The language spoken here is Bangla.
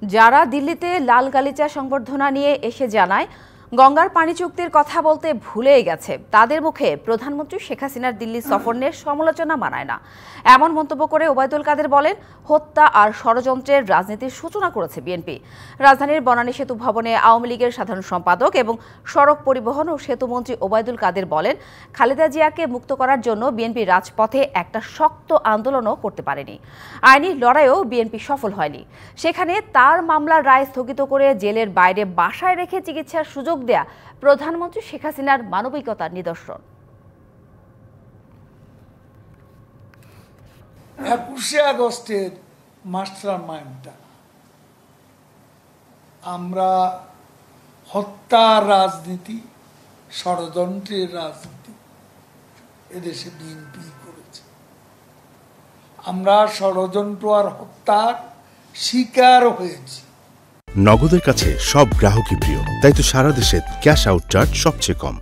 যারা দিল্লিতে লাল গালিচা সংবর্ধনা নিয়ে এসে জানায় গঙ্গার পানি চুক্তির কথা বলতে ভুলেই গেছে, তাদের মুখে প্রধানমন্ত্রী শেখ হাসিনার দিল্লি সফর নিয়ে সমালোচনা মানায় না। এমন মন্তব্য করে ওবায়দুল কাদের বলেন, হত্যা আর ষড়যন্ত্রের রাজনীতির সূচনা করেছে বিএনপি। রাজধানীর বনানী সেতু ভবনে আওয়ামী লীগের সাধারণ সম্পাদক এবং সড়ক পরিবহন ও সেতুমন্ত্রী ওবায়দুল কাদের বলেন, খালেদা জিয়াকে মুক্ত করার জন্য বিএনপি রাজপথে একটা শক্ত আন্দোলনও করতে পারেনি। আইনি লড়াইও বিএনপি সফল হয়নি। সেখানে তার মামলার রায় স্থগিত করে জেলের বাইরে বাসায় রেখে চিকিৎসার সুযোগ দেয়া প্রধানমন্ত্রী শেখ হাসিনার মানবিকতার নিদর্শন। 21শে আগস্টের মাস্টার মাইন্ডটা আমরা হত্যার রাজনীতি, ষড়যন্ত্রের রাজনীতি এদেশে বিএনপি করেছে। আমরা ষড়যন্ত্র আর হত্যার শিকার হয়েছি। নগদের কাছে সব গ্রাহকই প্রিয়, তাই তো সারা দেশে ক্যাশ আউট চার্জ সবচেয়ে কম।